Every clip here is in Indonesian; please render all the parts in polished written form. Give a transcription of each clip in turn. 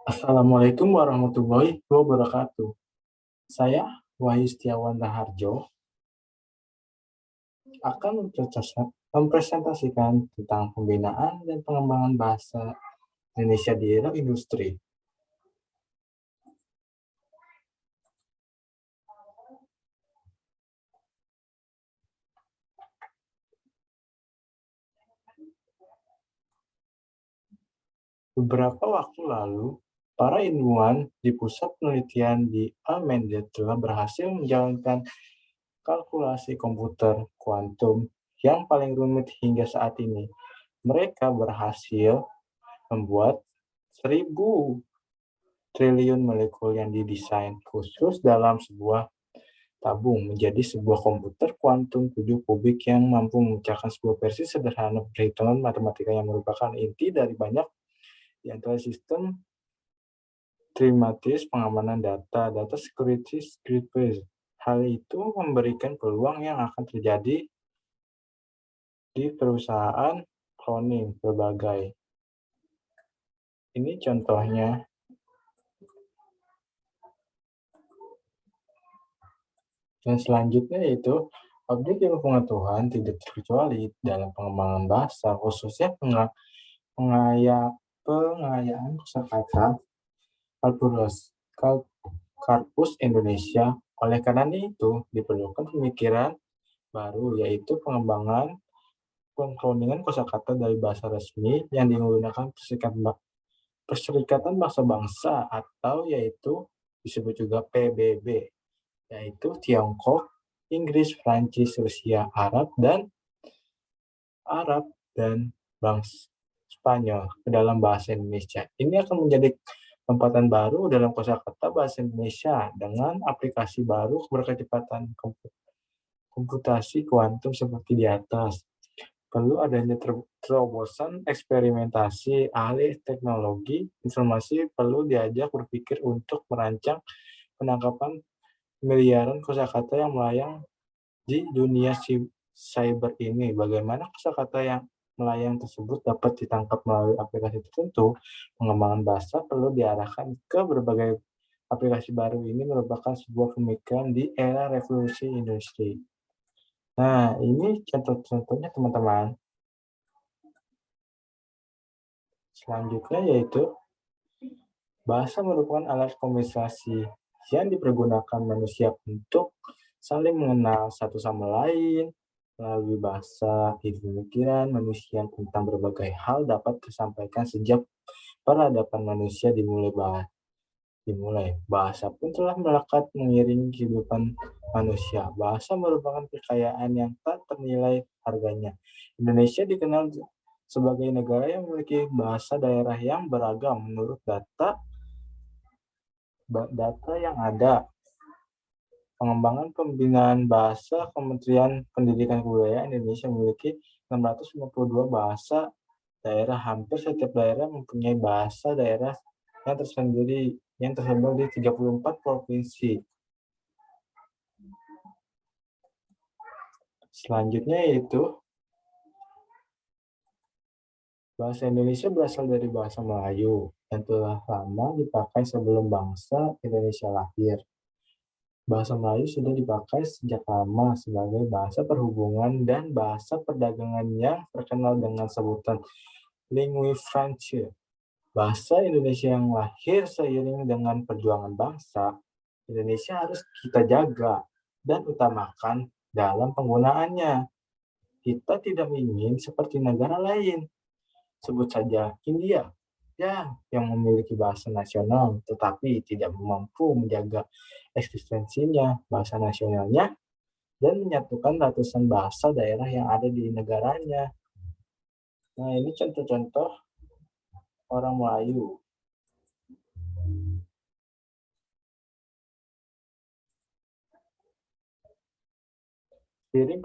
Assalamualaikum warahmatullahi wabarakatuh. Saya Wahyu Setiawan Raharjo akan mempresentasikan tentang pembinaan dan pengembangan bahasa Indonesia di era industri. Beberapa waktu lalu, para ilmuwan di pusat penelitian di Almende telah berhasil menjalankan kalkulasi komputer kuantum yang paling rumit hingga saat ini. Mereka berhasil membuat 1.000 triliun molekul yang didesain khusus dalam sebuah tabung menjadi sebuah komputer kuantum 7 kubik yang mampu memecahkan sebuah versi sederhana perhitungan matematika yang merupakan inti dari banyak di antara sistem tematis pengamanan data, data security scripts. Hal itu memberikan peluang yang akan terjadi di perusahaan cloning berbagai. Ini contohnya. Dan selanjutnya yaitu objek ilmu pengetahuan tidak terkecuali dalam pengembangan bahasa, khususnya pengayaan kosakata Karpus Indonesia. Oleh karena itu, diperlukan pemikiran baru, yaitu pengembangan pengkloningan kosakata dari bahasa resmi yang digunakan Perserikatan Bangsa-Bangsa atau yaitu disebut juga PBB, yaitu Tiongkok, Inggris, Prancis, Rusia, Arab dan bangsa Spanyol ke dalam bahasa Indonesia. Ini akan menjadi lompatan baru dalam kosakata bahasa Indonesia dengan aplikasi baru berkecepatan komputasi kuantum seperti di atas. Perlu adanya terobosan eksperimentasi, ahli teknologi informasi perlu diajak berpikir untuk merancang penangkapan miliaran kosakata yang melayang di dunia cyber ini. Bagaimana kosakata yang melayang tersebut dapat ditangkap melalui aplikasi tertentu, pengembangan bahasa perlu diarahkan ke berbagai aplikasi baru. Ini merupakan sebuah pemikiran di era revolusi industri. Nah, ini contoh-contohnya teman-teman. Selanjutnya yaitu bahasa merupakan alat komunikasi yang dipergunakan manusia untuk saling mengenal satu sama lain. Melalui bahasa, pemikiran manusia tentang berbagai hal dapat disampaikan sejak peradaban manusia dimulai. Bahasa pun telah melekat mengiringi kehidupan manusia. Bahasa merupakan kekayaan yang tak ternilai harganya. Indonesia dikenal sebagai negara yang memiliki bahasa daerah yang beragam menurut data yang ada. Pengembangan pembinaan bahasa Kementerian Pendidikan Kebudayaan Indonesia memiliki 652 bahasa daerah. Hampir setiap daerah mempunyai bahasa daerah yang tersendiri yang tersebar di 34 provinsi. Selanjutnya yaitu bahasa Indonesia berasal dari bahasa Melayu yang telah lama dipakai sebelum bangsa Indonesia lahir. Bahasa Melayu sudah dipakai sejak lama sebagai bahasa perhubungan dan bahasa perdagangan yang terkenal dengan sebutan lingui francaise. Bahasa Indonesia yang lahir seiring dengan perjuangan bangsa, Indonesia harus kita jaga dan utamakan dalam penggunaannya. Kita tidak ingin seperti negara lain, sebut saja India, yang memiliki bahasa nasional tetapi tidak mampu menjaga eksistensinya, bahasa nasionalnya, dan menyatukan ratusan bahasa daerah yang ada di negaranya. Nah, ini contoh-contoh orang Melayu. Seiring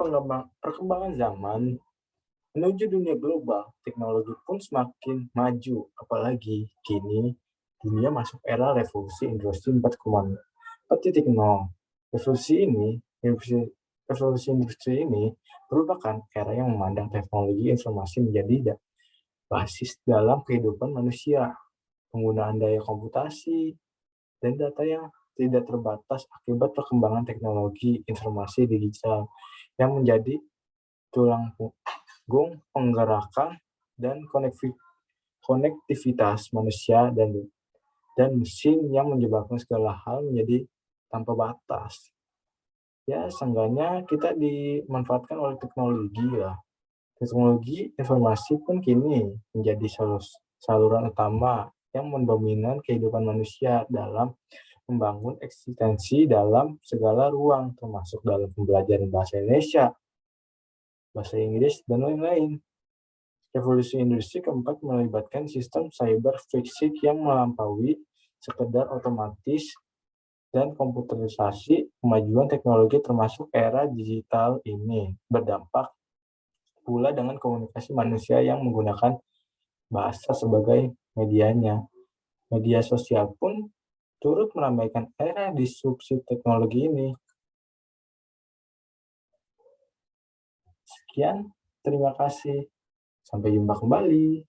perkembangan zaman menuju dunia global, teknologi pun semakin maju. Apalagi kini dunia masuk era revolusi industri 4.0. Revolusi industri ini merupakan era yang memandang teknologi informasi menjadi basis dalam kehidupan manusia. penggunaan daya komputasi, dan data yang tidak terbatas akibat perkembangan teknologi informasi digital yang menjadi tulang punggung penggerakan dan konektivitas manusia dan mesin yang menyebabkan segala hal menjadi tanpa batas. Ya, seenggaknya kita dimanfaatkan oleh teknologi ya. Teknologi informasi pun kini menjadi saluran utama yang mendominan kehidupan manusia dalam membangun eksistensi dalam segala ruang, termasuk dalam pembelajaran bahasa Indonesia, bahasa Inggris, dan lain-lain. Revolusi industri keempat melibatkan sistem cyber fisik yang melampaui sekedar otomatis dan komputerisasi. Kemajuan teknologi termasuk era digital ini berdampak pula dengan komunikasi manusia yang menggunakan bahasa sebagai medianya. Media sosial pun turut meramaikan era disrupsi teknologi ini. Sekian, terima kasih. Sampai jumpa kembali.